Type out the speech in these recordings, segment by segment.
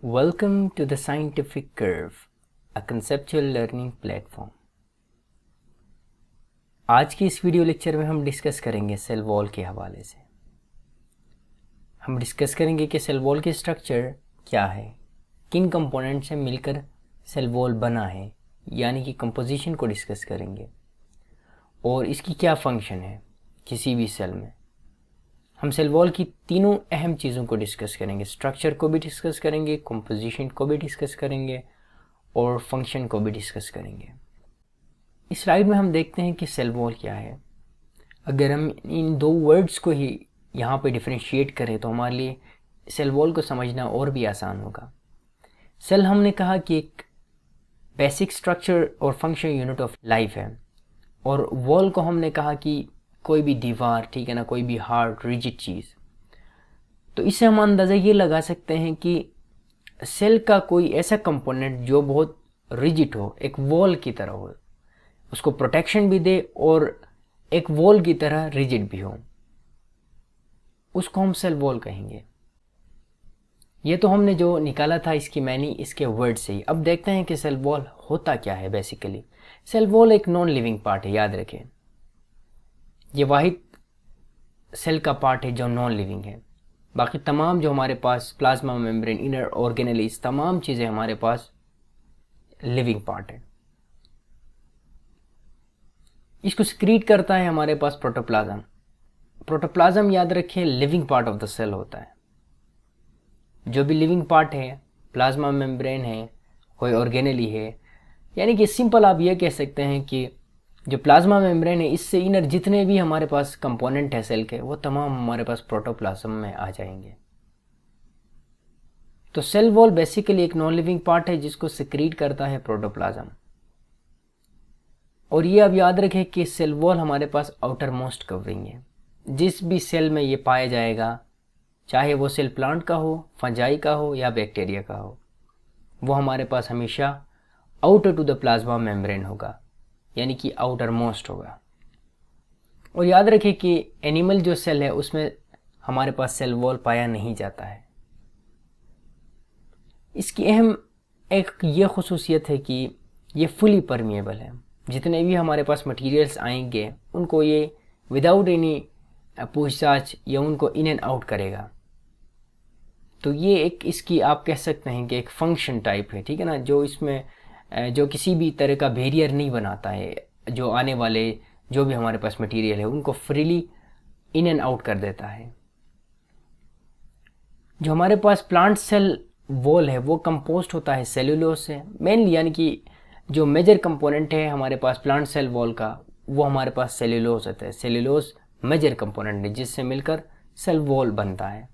Welcome to the Scientific Curve, a conceptual learning platform. आज की इस वीडियो लेक्चर में हम डिस्कस करेंगे सेल वॉल के हवाले से। हम डिस्कस करेंगे कि सेल वॉल की स्ट्रक्चर क्या है, किन कंपोनेंट से मिलकर सेल वॉल बना है, यानी कि कंपोजिशन को डिस्कस करेंगे और इसकी क्या फंक्शन है किसी भी सेल में। हम सेल वॉल की तीनों अहम चीज़ों को डिस्कस करेंगे, स्ट्रक्चर को भी डिस्कस करेंगे, कंपोजिशन को भी डिस्कस करेंगे और फंक्शन को भी डिस्कस करेंगे। इस स्लाइड में हम देखते हैं कि सेल वॉल क्या है। अगर हम इन दो वर्ड्स को ही यहाँ पे डिफरेंशिएट करें तो हमारे लिए सेल वॉल को समझना और भी आसान होगा। सेल हमने कहा कि एक बेसिक स्ट्रक्चर और फंक्शन यूनिट ऑफ लाइफ है, और वॉल को हमने कहा कि कोई भी दीवार, ठीक है ना, कोई भी हार्ड रिजिड चीज़। तो इससे हम अंदाज़ा ये लगा सकते हैं कि सेल का कोई ऐसा कंपोनेंट जो बहुत रिजिड हो, एक वॉल की तरह हो, उसको प्रोटेक्शन भी दे और एक वॉल की तरह रिजिड भी हो, उसको हम सेल वॉल कहेंगे। ये तो हमने जो निकाला था इसकी मैनी इसके वर्ड से ही। अब देखते हैं कि सेल वॉल होता क्या है। बेसिकली सेल वॉल एक नॉन लिविंग पार्ट है, याद रखें। ये वाहिद सेल का पार्ट है जो नॉन लिविंग है। बाकी तमाम जो हमारे पास प्लाज्मा मेम्ब्रेन, इनर ऑर्गेनेलिस, तमाम चीज़ें हमारे पास लिविंग पार्ट है। इसको सिक्रीट करता है हमारे पास प्रोटोप्लाज्म। प्रोटोप्लाज्म याद रखें living part of the cell होता है। जो भी लिविंग पार्ट है, प्लाज्मा मेम्ब्रेन है, कोई ऑर्गेनेली है, यानी कि सिंपल आप ये कह सकते हैं कि जो प्लाज्मा मेम्ब्रेन है, इससे इनर जितने भी हमारे पास कंपोनेंट है सेल के, वो तमाम हमारे पास प्रोटोप्लाज्म में आ जाएंगे। तो सेल वॉल बेसिकली एक नॉन लिविंग पार्ट है जिसको सिक्रीट करता है प्रोटोप्लाज्म। और ये अब याद रखें कि सेल वॉल हमारे पास आउटर मोस्ट कवरिंग है। जिस भी सेल में ये पाया जाएगा, चाहे वो सेल प्लांट का हो, फंजाई का हो या बैक्टीरिया का हो, वो हमारे पास हमेशा outer to the plasma membrane होगा, यानी कि आउटर मोस्ट होगा। और याद रखें कि एनिमल जो सेल है उसमें हमारे पास सेल वॉल पाया नहीं जाता है। इसकी अहम एक ये खुसूसियत है कि ये फुली परमिएबल है। जितने भी हमारे पास मटेरियल्स आएंगे उनको ये विदाउट एनी पूछताछ या उनको इन एंड आउट करेगा। तो ये एक इसकी आप कह सकते हैं कि एक फंक्शन टाइप है, ठीक है ना, जो इसमें जो किसी भी तरह का बैरियर नहीं बनाता है, जो आने वाले जो भी हमारे पास मटेरियल है उनको फ्रीली इन एंड आउट कर देता है। जो हमारे पास प्लांट सेल वॉल है वो कंपोस्ट होता है सेल्यूलोज से मेनली, यानी कि जो मेजर कंपोनेंट है हमारे पास प्लांट सेल वॉल का, वो हमारे पास सेल्यूलोज होता है। सेल्यूलोज मेजर कंपोनेंट है जिससे मिलकर सेल वॉल बनता है।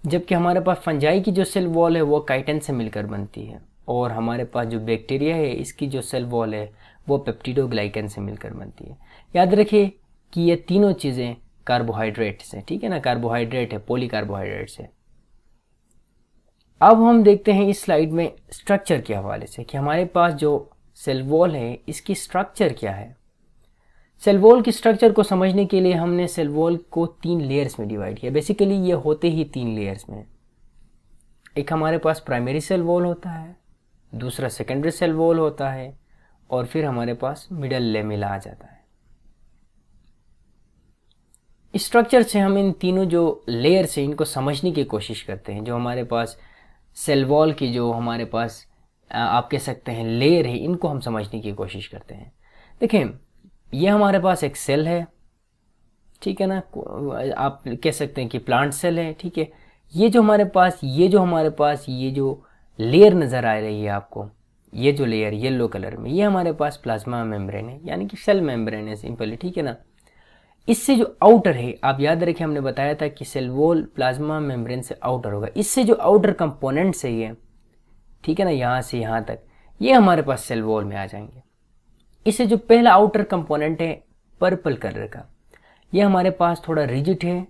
जबकि हमारे पास फंजाई की जो सेल वॉल है वो काइटिन से मिलकर बनती है, और हमारे पास जो बैक्टीरिया है इसकी जो सेल वॉल है वो पेप्टिडोग्लाइकन से मिलकर बनती है। याद रखिए कि ये तीनों चीज़ें कार्बोहाइड्रेट से, ठीक है ना, कार्बोहाइड्रेट है, पॉलीकार्बोहाइड्रेट से। अब हम देखते हैं इस स्लाइड में स्ट्रक्चर के हवाले से कि हमारे पास जो सेल वॉल है इसकी स्ट्रक्चर क्या है। सेल वॉल की स्ट्रक्चर को समझने के लिए हमने सेल वॉल को 3 लेयर्स में डिवाइड किया। बेसिकली ये होते ही 3 लेयर्स में। एक हमारे पास प्राइमरी सेल वॉल होता है, दूसरा सेकेंडरी सेल वॉल होता है, और फिर हमारे पास मिडल लेमेला आ जाता है। इस स्ट्रक्चर से हम इन तीनों जो लेयर से इनको समझने की कोशिश करते हैं। जो हमारे पास सेल वॉल की जो हमारे पास आप कह सकते हैं लेयर है, इनको हम समझने की कोशिश करते हैं। देखें, ये हमारे पास एक सेल है, ठीक है ना, आप कह सकते हैं कि प्लांट सेल है, ठीक है। ये जो हमारे पास ये जो लेयर नज़र आ रही है आपको, ये जो लेयर येलो कलर में, ये हमारे पास प्लाज्मा मेम्ब्रेन है, यानी कि सेल मेम्ब्रेन है सिंपली, ठीक है ना। इससे जो आउटर है, आप याद रखें हमने बताया था कि सेल वॉल प्लाज्मा मेम्ब्रेन से आउटर होगा। इससे जो आउटर कंपोनेंट्स है ये, ठीक है ना, यहाँ से यहाँ तक, ये हमारे पास सेल वॉल में आ जाएंगे। इससे जो पहला आउटर कंपोनेंट है पर्पल कलर का, ये हमारे पास थोड़ा रिजिड है,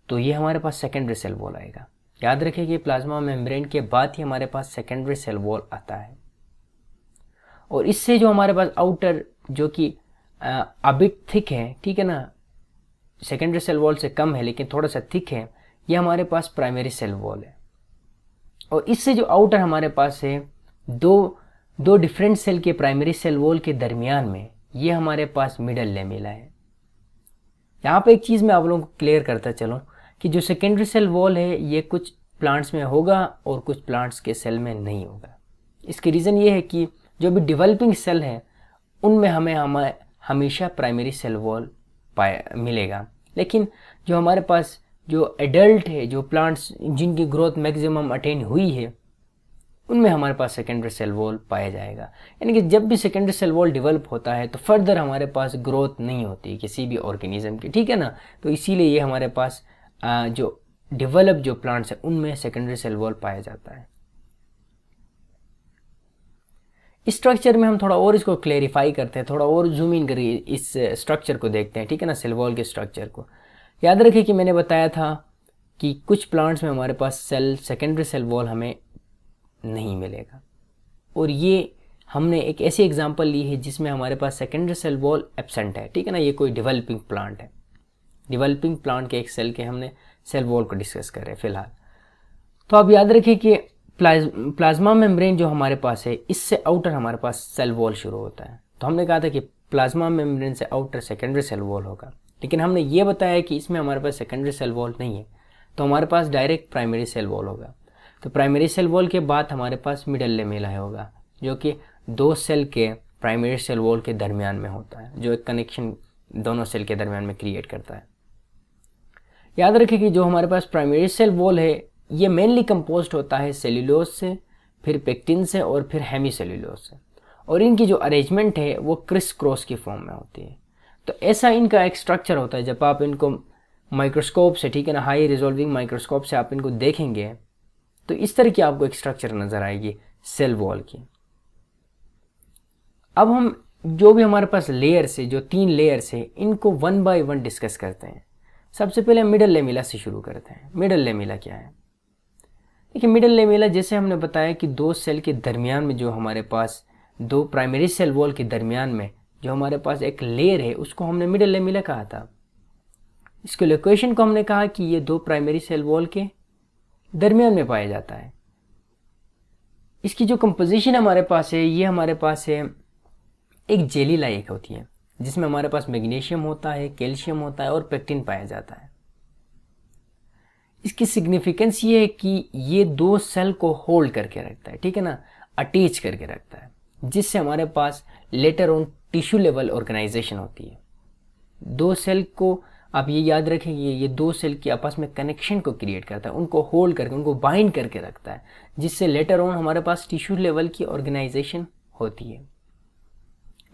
तो ये हमारे पास सेकेंडरी सेल वॉल आएगा। याद रखें कि प्लाज्मा मेम्ब्रेन के बाद ही हमारे पास सेकेंडरी सेल वॉल आता है। और इससे जो हमारे पास आउटर जो कि अबिट थिक है, ठीक है ना, सेकेंडरी सेल वॉल से कम है लेकिन थोड़ा सा थिक है, ये हमारे पास प्राइमरी सेल वॉल है। और इससे जो आउटर हमारे पास है दो डिफरेंट सेल के प्राइमरी सेल वॉल के दरमियान में, ये हमारे पास मिडल लेमेला है। यहाँ पे एक चीज़ मैं आप लोगों को क्लियर करता चलूँ कि जो सेकेंडरी सेल वॉल है ये कुछ प्लांट्स में होगा और कुछ प्लांट्स के सेल में नहीं होगा। इसकी रीज़न ये है कि जो भी डेवलपिंग सेल है उनमें हमें हमेशा प्राइमरी सेल वॉल मिलेगा, लेकिन जो हमारे पास जो एडल्ट है, जो प्लांट्स जिनकी ग्रोथ मैक्सिमम अटेन हुई है, उनमें हमारे पास सेकेंडरी सेल वॉल पाया जाएगा। यानी कि जब भी सेकेंडरी सेल वॉल डेवलप होता है तो फर्दर हमारे पास ग्रोथ नहीं होती किसी भी ऑर्गेनिज्म की, ठीक है ना। तो इसीलिए ये हमारे पास जो डेवलप जो प्लांट्स हैं उनमें सेकेंडरी सेल वॉल पाया जाता है। इस स्ट्रक्चर में हम थोड़ा और इसको क्लेरिफाई करते हैं, थोड़ा और जूम इन करिए इस स्ट्रक्चर को देखते हैं, ठीक है ना, सेल वॉल के स्ट्रक्चर को। याद रखिए कि मैंने बताया था कि कुछ प्लांट्स में हमारे पास सेकेंडरी सेल वॉल हमें नहीं मिलेगा, और ये हमने एक ऐसी एग्जांपल ली है जिसमें हमारे पास सेकेंडरी सेल वॉल एब्सेंट है, ठीक है ना। ये कोई डेवलपिंग प्लांट है, डेवलपिंग प्लांट के एक सेल के हमने सेल वॉल को डिस्कस कर रहे हैं फिलहाल। तो आप याद रखिए कि प्लाज्मा मेम्ब्रेन जो हमारे पास है, इससे आउटर हमारे पास सेल वॉल शुरू होता है। तो हमने कहा था कि प्लाज्मा मेम्ब्रेन से आउटर सेकेंडरी सेल वॉल होगा, लेकिन हमने ये बताया कि इसमें हमारे पास सेकेंडरी सेल वॉल नहीं है, तो हमारे पास डायरेक्ट प्राइमरी सेल वॉल होगा। तो प्राइमरी सेल वॉल के बाद हमारे पास मिडल लेमेला होगा, जो कि दो सेल के प्राइमरी सेल वॉल के दरमियान में होता है, जो एक कनेक्शन दोनों सेल के दरमियान में क्रिएट करता है। याद रखें कि जो हमारे पास प्राइमरी सेल वॉल है ये मेनली कंपोज्ड होता है सेल्यूलोज से, फिर पेक्टिन से और फिर हेमीसेल्यूलोज से, और इनकी जो अरेंजमेंट है वो क्रिस क्रॉस की फॉर्म में होती है। तो ऐसा इनका एक स्ट्रक्चर होता है। जब आप इनको माइक्रोस्कोप से, ठीक है ना, हाई रिजोल्विंग माइक्रोस्कोप से आप इनको देखेंगे तो इस तरह की आपको एक स्ट्रक्चर नज़र आएगी सेल वॉल की। अब हम जो भी हमारे पास लेयर्स है, जो 3 लेयर्स है, इनको 1 बाय 1 डिस्कस करते हैं। सबसे पहले मिडल लेमेला से शुरू करते हैं। मिडल लेमेला क्या है? देखिए, मिडल लेमेला जैसे हमने बताया कि दो सेल के दरमियान में जो हमारे पास दो प्राइमरी सेल वॉल के दरमियान में जो हमारे पास एक लेयर है उसको हमने मिडल लेमेला कहा था। इसके लोकेशन को हमने कहा कि ये दो प्राइमरी सेल वॉल के दरमियान में पाया जाता है। इसकी जो कंपोजिशन हमारे पास है, ये हमारे पास है एक जेली लाइक होती है, जिसमें हमारे पास मैग्नीशियम होता है, कैल्शियम होता है और पेक्टिन पाया जाता है। इसकी सिग्निफिकेंस ये है कि ये दो सेल को होल्ड करके रखता है, ठीक है ना, अटैच करके रखता है, जिससे हमारे पास later on tissue level organization होती है। दो सेल को आप ये याद रखेंगे, ये दो सेल की आपस में कनेक्शन को क्रिएट करता है, उनको होल्ड करके, उनको बाइंड करके रखता है, जिससे लेटर ऑन हमारे पास टिश्यू लेवल की ऑर्गेनाइजेशन होती है।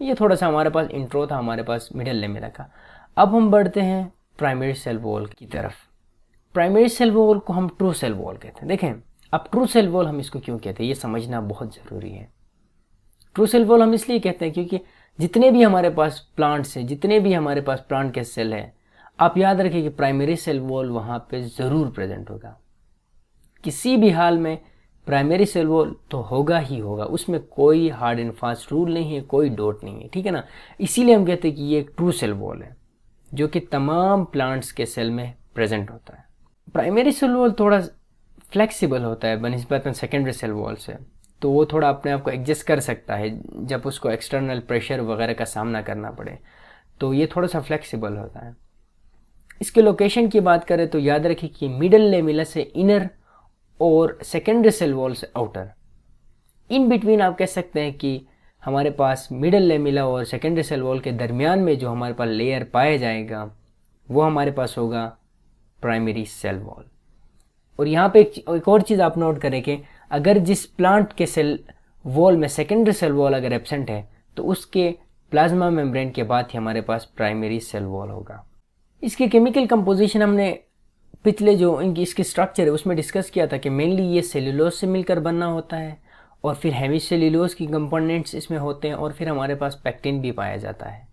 ये थोड़ा सा हमारे पास इंट्रो था हमारे पास मिडल लेमेला का। अब हम बढ़ते हैं प्राइमरी सेल वॉल की तरफ। प्राइमरी सेल वॉल को हम ट्रू सेल वॉल कहते हैं। देखें, अब ट्रू सेल वॉल हम इसको क्यों कहते हैं, ये समझना बहुत ज़रूरी है। ट्रू सेल वॉल हम इसलिए कहते हैं क्योंकि जितने भी हमारे पास प्लांट्स हैं, जितने भी हमारे पास प्लांट के सेल हैं, आप याद रखें कि प्राइमरी सेल वॉल वहाँ पे ज़रूर प्रेजेंट होगा। किसी भी हाल में प्राइमरी सेल वॉल तो होगा ही होगा, उसमें कोई हार्ड एंड फास्ट रूल नहीं है, कोई डॉट नहीं है, ठीक है ना। इसीलिए हम कहते हैं कि ये एक ट्रू सेल वॉल है जो कि तमाम प्लांट्स के सेल में प्रेजेंट होता है। प्राइमरी सेल वॉल थोड़ा फ्लेक्सिबल होता है बनिस्बत सेकेंडरी सेल वॉल से, तो वो थोड़ा अपने आप को एडजस्ट कर सकता है जब उसको एक्सटर्नल प्रेशर वगैरह का सामना करना पड़े, तो ये थोड़ा सा फ्लेक्सिबल होता है। इसके लोकेशन की बात करें तो याद रखिए कि मिडल लेमेला से इनर और सेकेंडरी सेल वॉल से आउटर, इन बिटवीन आप कह सकते हैं कि हमारे पास मिडल लेमेला और सेकेंडरी सेल वॉल के दरमियान में जो हमारे पास लेयर पाया जाएगा वो हमारे पास होगा प्राइमरी सेल वॉल। और यहाँ पे एक और चीज़ आप नोट करें कि अगर जिस प्लांट के सेल वॉल में सेकेंडरी सेल वॉल अगर एब्सेंट है तो उसके प्लाज्मा मेम्ब्रेन के बाद ही हमारे पास प्राइमरी सेल वॉल होगा। इसकी केमिकल कंपोजिशन हमने पिछले जो इसकी स्ट्रक्चर है उसमें डिस्कस किया था कि मेनली ये सेल्यूलोज से मिलकर बनना होता है, और फिर हेमीसेल्यूलोज की कंपोनेंट्स इसमें होते हैं, और फिर हमारे पास पेक्टिन भी पाया जाता है।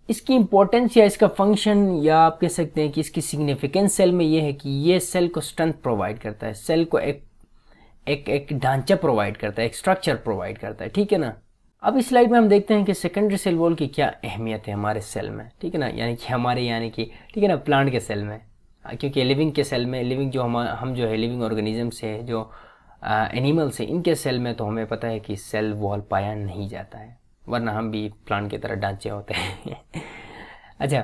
इसकी इंपॉर्टेंस या इसका फंक्शन या आप कह सकते हैं कि इसकी सिग्निफिकेंस सेल में ये है कि ये सेल को स्ट्रेंथ प्रोवाइड करता है, सेल को एक ढांचा प्रोवाइड करता है, एक स्ट्रक्चर प्रोवाइड करता है, ठीक है ना। अब इस स्लाइड में हम देखते हैं कि सेकेंडरी सेल वॉल की क्या अहमियत है हमारे सेल में, ठीक है ना, यानी कि ठीक है ना, प्लांट के सेल में, क्योंकि लिविंग के सेल में, लिविंग जो हम जो है लिविंग ऑर्गेनिजम्स है, जो एनिमल्स हैं, इनके सेल में तो हमें पता है कि सेल वॉल पाया नहीं जाता है, वरना हम भी प्लांट की तरह ढांचे होते हैं। अच्छा,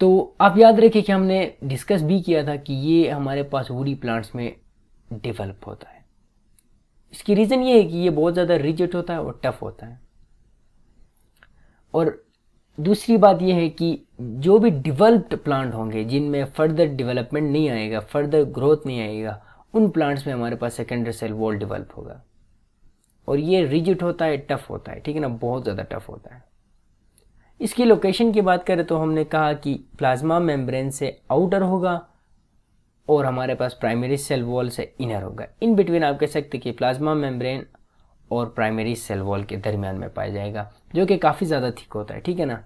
तो आप याद रखें कि हमने डिस्कस भी किया था कि ये हमारे पास वुडी प्लांट्स में डेवलप होता है। इसकी रीज़न ये है कि ये बहुत ज़्यादा रिजिड होता है और टफ होता है। और दूसरी बात यह है कि जो भी डेवलप्ड प्लांट होंगे जिनमें फर्दर डेवलपमेंट नहीं आएगा, फर्दर ग्रोथ नहीं आएगा, उन प्लांट्स में हमारे पास सेकेंडरी सेल वॉल डेवलप होगा और ये रिजिड होता है, टफ होता है, ठीक है ना, बहुत ज़्यादा टफ होता है। इसकी लोकेशन की बात करें तो हमने कहा कि प्लाज्मा मेम्ब्रेन से आउटर होगा और हमारे पास प्राइमरी सेल वॉल से इनर होगा। इन बिटवीन आप कह सकते कि प्लाज्मा मेम्ब्रेन और प्राइमरी सेल वॉल के दरमियान में पाया जाएगा, जो कि काफ़ी ज़्यादा थिक होता है, ठीक है ना।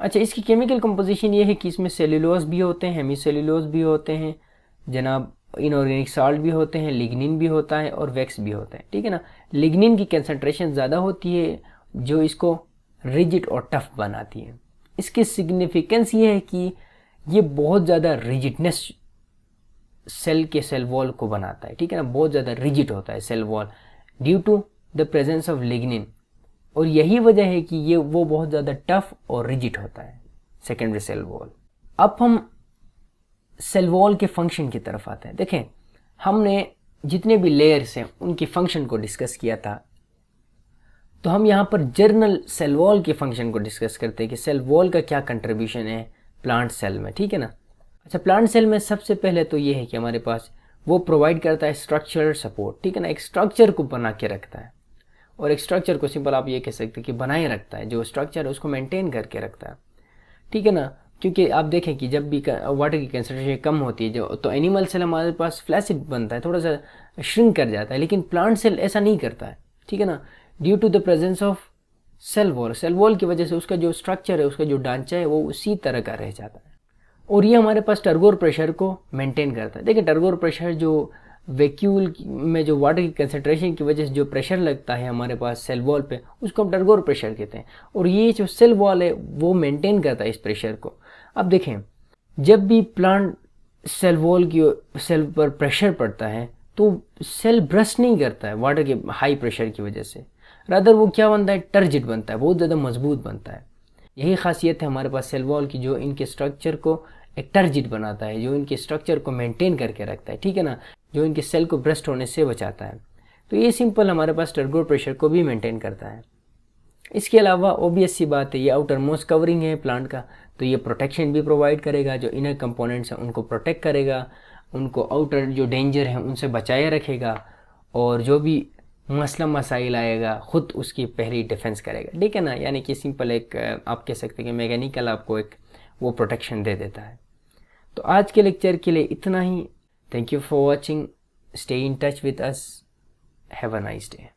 अच्छा, इसकी केमिकल कंपोजिशन ये है कि इसमें सेल्यूलोज भी होते हैं, हेमीसेल्यूलोज भी होते हैं जनाब, इनऑर्गेनिक साल्ट भी होते हैं, लिग्निन भी होता है और वैक्स भी होता है, ठीक है ना। लिग्निन की कंसंट्रेशन ज़्यादा होती है जो इसको रिजिड और टफ बनाती है। इसकी सिग्निफिकेंस ये है कि ये बहुत ज़्यादा रिजिडनेस सेल के सेल वॉल को बनाता है, ठीक है ना, बहुत ज़्यादा रिजिड होता है cell wall due to the presence of lignin, और यही वजह है कि ये वो बहुत ज़्यादा टफ और रिजिड होता है सेकेंडरी सेल वॉल। अब हम सेल वॉल के फंक्शन की तरफ आते हैं। देखें, हमने जितने भी लेयर्स हैं उनकी फंक्शन को डिस्कस किया था, तो हम यहाँ पर जर्नल सेल वॉल के फंक्शन को डिस्कस करते हैं कि सेल वॉल का क्या कंट्रीब्यूशन है प्लांट सेल में, ठीक है ना। अच्छा, प्लांट सेल में सबसे पहले तो ये है कि हमारे पास वो प्रोवाइड करता है स्ट्रक्चरल सपोर्ट, ठीक है ना, एक स्ट्रक्चर को बना के रखता है, और एक स्ट्रक्चर को सिंपल आप ये कह सकते हैं कि बनाए रखता है, जो स्ट्रक्चर है उसको मेंटेन करके रखता है, ठीक है ना। क्योंकि आप देखें कि जब भी वाटर की कंसंट्रेशन कम होती है जो, तो एनिमल सेल हमारे पास फ्लैसिड बनता है, थोड़ा सा श्रिंक कर जाता है, लेकिन प्लांट सेल ऐसा नहीं करता है, ठीक है ना, due to the presence of cell wall. Cell wall की वजह से उसका जो स्ट्रक्चर है, उसका जो ढांचा है, वो उसी तरह का रह जाता है, और ये हमारे पास टर्गोर प्रेशर को मेंटेन करता है। देखिए, टर्गोर प्रेशर जो वैक्यूल में जो वाटर की कंसंट्रेशन की वजह से जो प्रेशर लगता है हमारे पास सेल वॉल पे, उसको हम टर्गोर प्रेशर कहते हैं, और ये जो सेल वॉल है वो मेंटेन करता है इस प्रेशर को। अब देखें, जब भी प्लांट सेल वॉल की सेल पर प्रेशर पड़ता है तो सेल ब्रस्ट नहीं करता है वाटर के हाई प्रेशर की वजह से, रादर वो क्या बनता है, टर्जिड बनता है, बहुत ज़्यादा मजबूत बनता है। यही खासियत है हमारे पास सेल वॉल की, जो इनके स्ट्रक्चर को एक टर्जिड बनाता है, जो इनके स्ट्रक्चर को मेंटेन करके रखता है, ठीक है ना, जो इनके सेल को ब्रस्ट होने से बचाता है। तो ये सिंपल हमारे पास टर्गोर प्रेशर को भी मेंटेन करता है। इसके अलावा ऑब्वियस सी बात है, ये आउटर मोस्ट कवरिंग है प्लांट का, तो ये प्रोटेक्शन भी प्रोवाइड करेगा, जो इनर कंपोनेंट्स हैं उनको प्रोटेक्ट करेगा, उनको आउटर जो डेंजर है उनसे बचाए रखेगा, और जो भी मसला मसाइल आएगा खुद उसकी पहली डिफेंस करेगा, ठीक है ना। यानी कि सिंपल एक आप कह सकते हैं कि मैकेनिकल आपको एक वो प्रोटेक्शन दे देता है। तो आज के लेक्चर के लिए इतना ही। Thank you for watching, stay in touch with us, have a nice day.